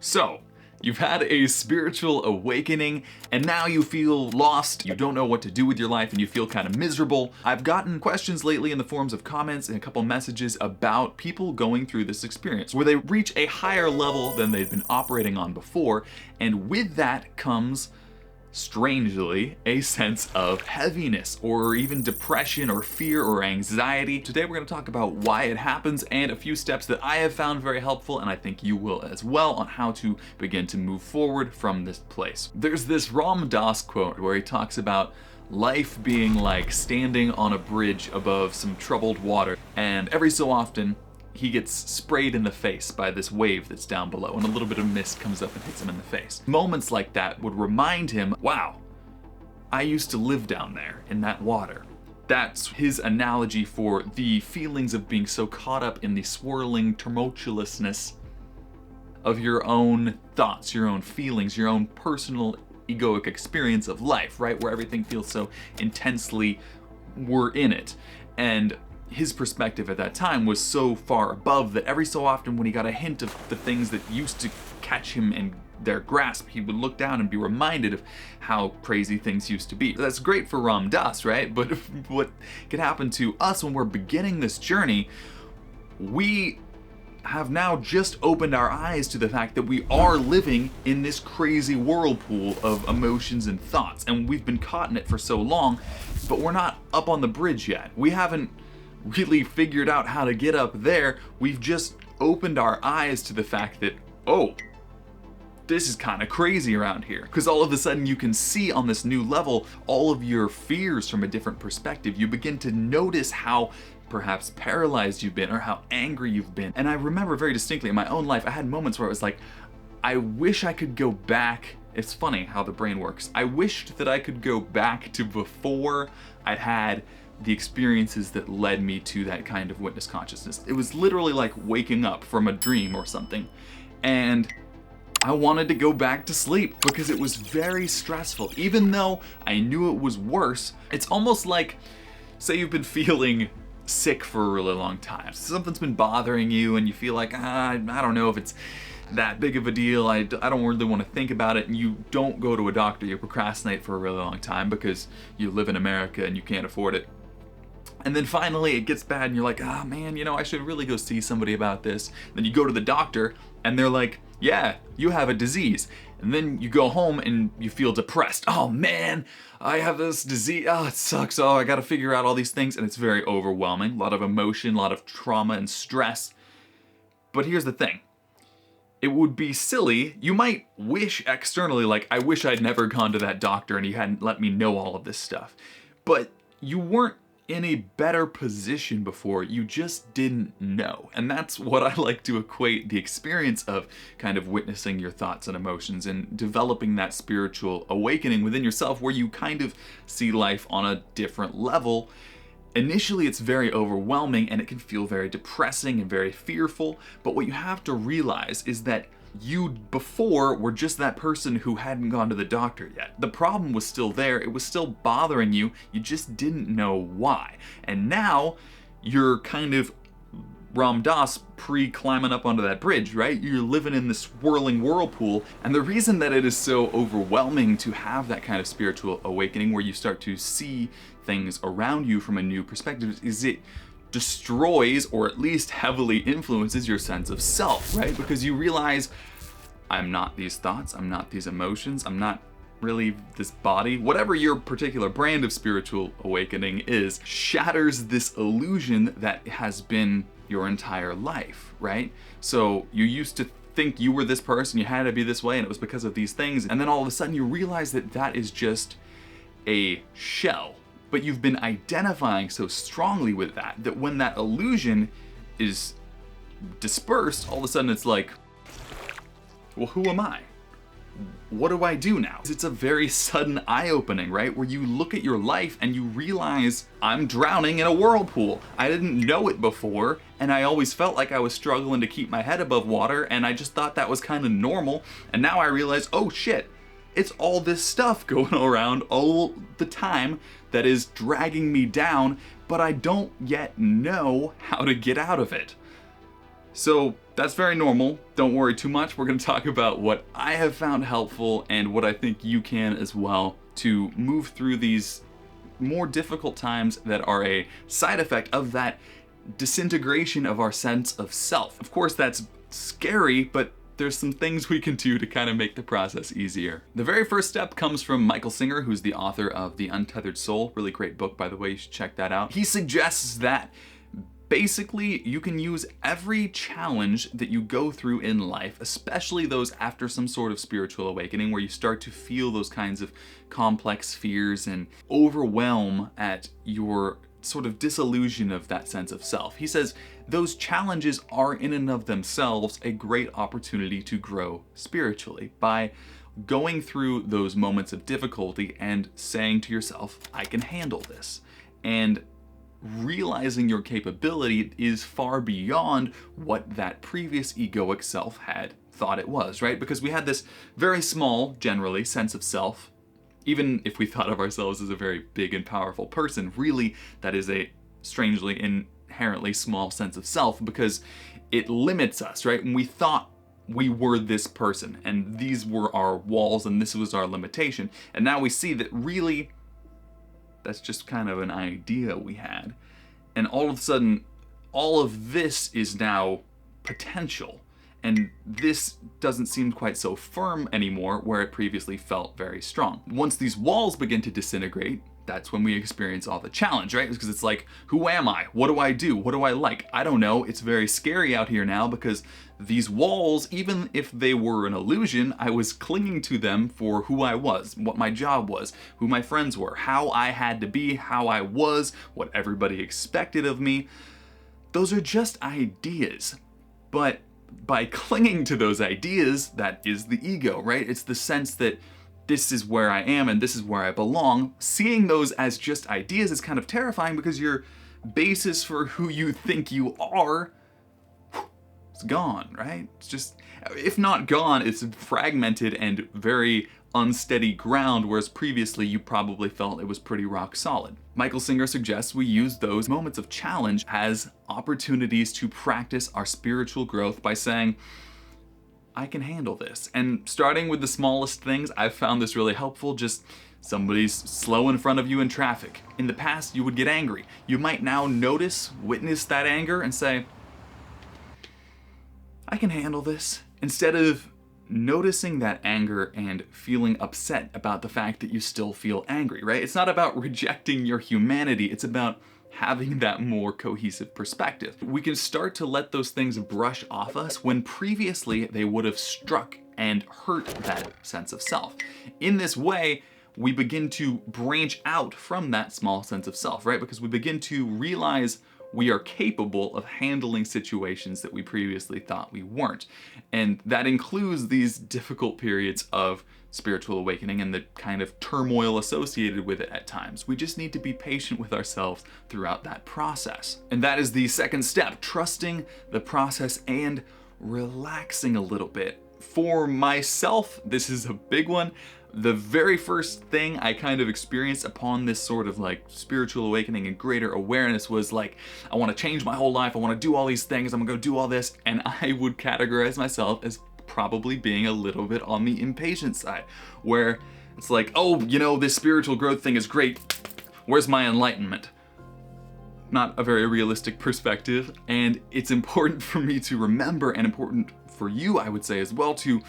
So, you've had a spiritual awakening and now you feel lost, you don't know what to do with your life, and you feel kind of miserable. I've gotten questions lately in the forms of comments and a couple messages about people going through this experience where they reach a higher level than they've been operating on before, and with that comes, strangely, a sense of heaviness or even depression or fear or anxiety. Today we're going to talk about why it happens and a few steps that I have found very helpful, and I think you will as well, on how to begin to move forward from this place. There's this Ramdas quote where he talks about life being like standing on a bridge above some troubled water, and every so often he gets sprayed in the face by this wave that's down below, and a little bit of mist comes up and hits him in the face. Moments like that would remind him, wow, I used to live down there in that water. That's his analogy for the feelings of being so caught up in the swirling tumultuousness of your own thoughts, your own feelings, your own personal egoic experience of life, right? Where everything feels so intensely we're in it. And his perspective at that time was so far above that every so often when he got a hint of the things that used to catch him in their grasp, he would look down and be reminded of how crazy things used to be. That's great for Ramdas, right? But what can happen to us when we're beginning this journey, we have now just opened our eyes to the fact that we are living in this crazy whirlpool of emotions and thoughts, and we've been caught in it for so long, but we're not up on the bridge yet. We haven't really figured out how to get up there. We've just opened our eyes to the fact that, oh, this is kind of crazy around here. Because all of a sudden you can see on this new level all of your fears from a different perspective. You begin to notice how perhaps paralyzed you've been or how angry you've been. And I remember very distinctly in my own life, I had moments where it was like, I wish I could go back. It's funny how the brain works. I wished that I could go back to before I had the experiences that led me to that kind of witness consciousness. It was literally like waking up from a dream or something, and I wanted to go back to sleep because it was very stressful. Even though I knew it was worse, it's almost like, say you've been feeling sick for a really long time. Something's been bothering you and you feel like, I don't know if it's that big of a deal, I don't really want to think about it, and you don't go to a doctor. You procrastinate for a really long time because you live in America and you can't afford it. And then finally it gets bad and you're like, ah, man, you know, I should really go see somebody about this. Then you go to the doctor and they're like, yeah, you have a disease. And then you go home and you feel depressed. Oh man, I have this disease. Oh, it sucks. Oh, I got to figure out all these things. And it's very overwhelming. A lot of emotion, a lot of trauma and stress. But here's the thing. It would be silly. You might wish externally, like, I wish I'd never gone to that doctor and he hadn't let me know all of this stuff. But you weren't in a better position before, you just didn't know. And that's what I like to equate the experience of kind of witnessing your thoughts and emotions and developing that spiritual awakening within yourself, where you kind of see life on a different level. Initially it's very overwhelming and it can feel very depressing and very fearful, but what you have to realize is that you before were just that person who hadn't gone to the doctor yet. The problem was still there, it was still bothering you, you just didn't know why. And now you're kind of Ramdas pre-climbing up onto that bridge, right? You're living in this whirling whirlpool, and the reason that it is so overwhelming to have that kind of spiritual awakening where you start to see things around you from a new perspective is it destroys, or at least heavily influences, your sense of self, right? Because you realize, I'm not these thoughts, I'm not these emotions, I'm not really this body. Whatever your particular brand of spiritual awakening is, shatters this illusion that has been your entire life, right? So you used to think you were this person, you had to be this way, and it was because of these things, and then all of a sudden you realize that that is just a shell. But you've been identifying so strongly with that when that illusion is dispersed, all of a sudden it's like, well, who am I? What do I do now? It's a very sudden eye-opening, right? Where you look at your life and you realize, I'm drowning in a whirlpool. I didn't know it before, and I always felt like I was struggling to keep my head above water, and I just thought that was kind of normal. And now I realize, oh shit, it's all this stuff going around all the time that is dragging me down, but I don't yet know how to get out of it. So that's very normal. Don't worry too much. We're going to talk about what I have found helpful and what I think you can as well to move through these more difficult times that are a side effect of that disintegration of our sense of self. Of course, that's scary, but there's some things we can do to kind of make the process easier. The very first step comes from Michael Singer, who's the author of The Untethered Soul. Really great book, by the way. You should check that out. He suggests that basically, you can use every challenge that you go through in life, especially those after some sort of spiritual awakening, where you start to feel those kinds of complex fears and overwhelm at your sort of disillusion of that sense of self. He says those challenges are in and of themselves a great opportunity to grow spiritually by going through those moments of difficulty and saying to yourself, I can handle this. And realizing your capability is far beyond what that previous egoic self had thought it was, right? Because we had this very small, generally, sense of self. Even if we thought of ourselves as a very big and powerful person, really that is a strangely inherently small sense of self because it limits us, right? And we thought we were this person and these were our walls and this was our limitation. And now we see that really that's just kind of an idea we had. And all of a sudden, all of this is now potential. And this doesn't seem quite so firm anymore, where it previously felt very strong. Once these walls begin to disintegrate, that's when we experience all the challenge, right? Because it's like, who am I? What do I do? What do I like? I don't know. It's very scary out here now because these walls, even if they were an illusion, I was clinging to them for who I was, what my job was, who my friends were, how I had to be, how I was, what everybody expected of me. Those are just ideas. But by clinging to those ideas, that is the ego, right? It's the sense that this is where I am and this is where I belong. Seeing those as just ideas is kind of terrifying because your basis for who you think you are is gone, right? It's just, if not gone, it's fragmented and very unsteady ground, whereas previously you probably felt it was pretty rock solid. Michael Singer suggests we use those moments of challenge as opportunities to practice our spiritual growth by saying, I can handle this. And starting with the smallest things, I've found this really helpful. Just somebody's slow in front of you in traffic. In the past, you would get angry. You might now witness that anger and say, I can handle this. Instead of noticing that anger and feeling upset about the fact that you still feel angry, right? It's not about rejecting your humanity. It's about having that more cohesive perspective. We can start to let those things brush off us when previously they would have struck and hurt that sense of self. In this way, we begin to branch out from that small sense of self, right? Because we begin to realize we are capable of handling situations that we previously thought we weren't. And that includes these difficult periods of spiritual awakening and the kind of turmoil associated with it at times. We just need to be patient with ourselves throughout that process. And that is the second step, trusting the process and relaxing a little bit. For myself, this is a big one. The very first thing I kind of experienced upon this sort of like spiritual awakening and greater awareness was like, I want to change my whole life. I want to do all these things. I'm gonna go do all this. And I would categorize myself as probably being a little bit on the impatient side, where it's like, oh, you know, this spiritual growth thing is great. Where's my enlightenment? Not a very realistic perspective. And it's important for me to remember, and important for you, I would say as well, to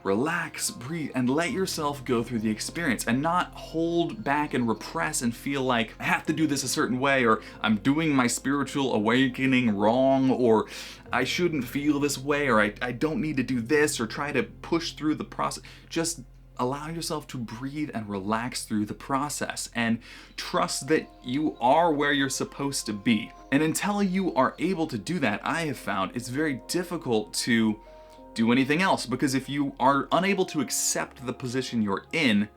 relax, breathe, and let yourself go through the experience and not hold back and repress and feel like I have to do this a certain way, or I'm doing my spiritual awakening wrong, or I shouldn't feel this way, or I don't need to do this, or try to push through the process. Just allow yourself to breathe and relax through the process and trust that you are where you're supposed to be. And until you are able to do that, I have found it's very difficult to do anything else, because if you are unable to accept the position you're in,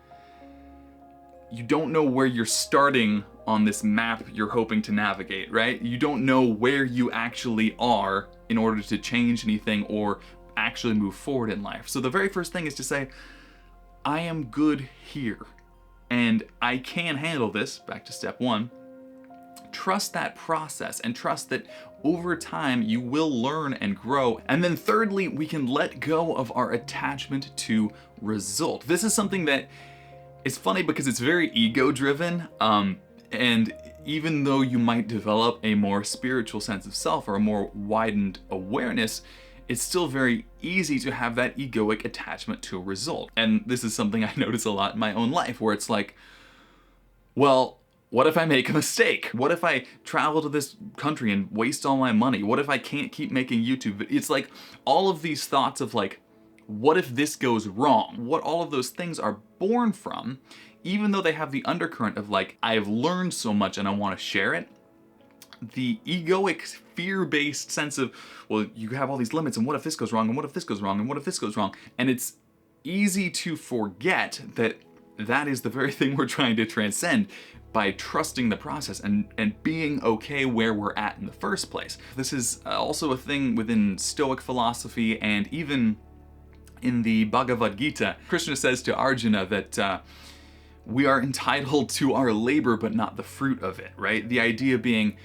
you don't know where you're starting on this map you're hoping to navigate, right? You don't know where you actually are in order to change anything or actually move forward in life. So the very first thing is to say, I am good here and I can handle this. Back to step one. Trust that process and trust that over time you will learn and grow. And then thirdly, we can let go of our attachment to result. This is something that is funny because it's very ego driven, and even though you might develop a more spiritual sense of self or a more widened awareness, it's still very easy to have that egoic attachment to a result. And this is something I notice a lot in my own life, where it's like, well, what if I make a mistake? What if I travel to this country and waste all my money? What if I can't keep making YouTube videos? It's like all of these thoughts of like, what if this goes wrong? What all of those things are born from, even though they have the undercurrent of like, I've learned so much and I want to share it. The egoic, fear-based sense of, well, you have all these limits, and what if this goes wrong, and what if this goes wrong, and what if this goes wrong? And it's easy to forget that that is the very thing we're trying to transcend by trusting the process and being okay where we're at in the first place. This is also a thing within Stoic philosophy, and even in the Bhagavad Gita, Krishna says to Arjuna that we are entitled to our labor but not the fruit of it, right? The idea being,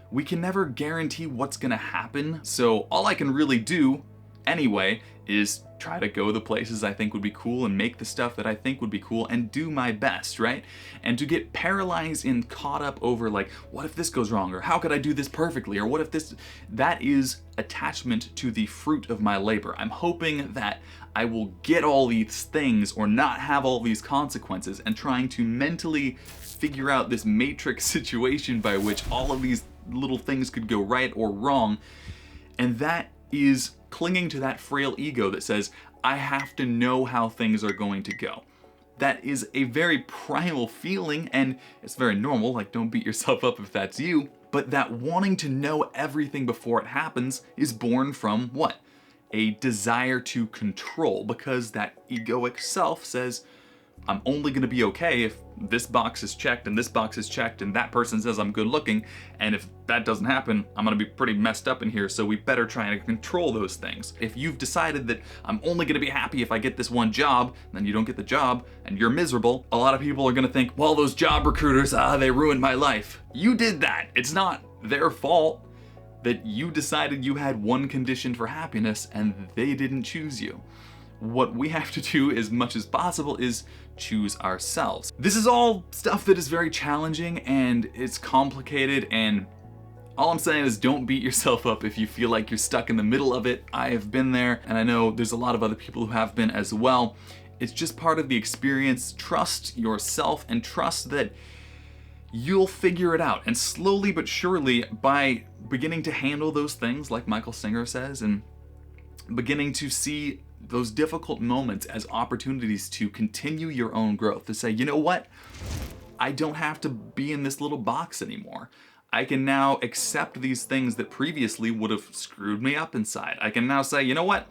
we can never guarantee what's gonna happen, so all I can really do anyway is try to go the places I think would be cool and make the stuff that I think would be cool and do my best, right? And to get paralyzed and caught up over like, what if this goes wrong? Or how could I do this perfectly? Or what if this, that is attachment to the fruit of my labor. I'm hoping that I will get all these things or not have all these consequences, and trying to mentally figure out this matrix situation by which all of these little things could go right or wrong. And that is clinging to that frail ego that says, I have to know how things are going to go. That is a very primal feeling, and it's very normal, like don't beat yourself up if that's you, but that wanting to know everything before it happens is born from what? A desire to control, because that egoic self says, I'm only gonna be okay if this box is checked and this box is checked and that person says I'm good looking, and if that doesn't happen, I'm gonna be pretty messed up in here, so we better try and control those things. If you've decided that I'm only gonna be happy if I get this one job, then you don't get the job and you're miserable, a lot of people are gonna think, well, those job recruiters, they ruined my life. You did that. It's not their fault that you decided you had one condition for happiness and they didn't choose you. What we have to do as much as possible is choose ourselves. This is all stuff that is very challenging and it's complicated, and all I'm saying is don't beat yourself up if you feel like you're stuck in the middle of it. I have been there, and I know there's a lot of other people who have been as well. It's just part of the experience. Trust yourself and trust that you'll figure it out. And slowly but surely, by beginning to handle those things like Michael Singer says, and beginning to see those difficult moments as opportunities to continue your own growth, to say, you know what? I don't have to be in this little box anymore. I can now accept these things that previously would have screwed me up inside. I can now say, you know what?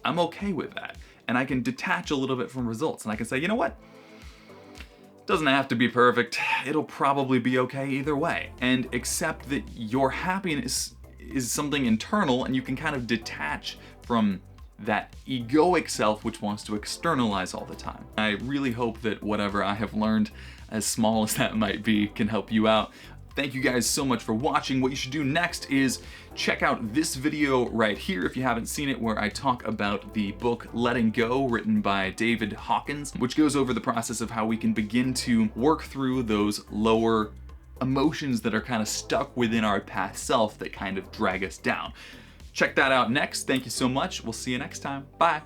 I'm okay with that. And I can detach a little bit from results. And I can say, you know what? It doesn't have to be perfect. It'll probably be okay either way. And accept that your happiness is something internal, and you can kind of detach from that egoic self which wants to externalize all the time. I really hope that whatever I have learned, as small as that might be, can help you out. Thank you guys so much for watching. What you should do next is check out this video right here if you haven't seen it, where I talk about the book Letting Go, written by David Hawkins, which goes over the process of how we can begin to work through those lower emotions that are kind of stuck within our past self that kind of drag us down. Check that out next. Thank you so much. We'll see you next time. Bye.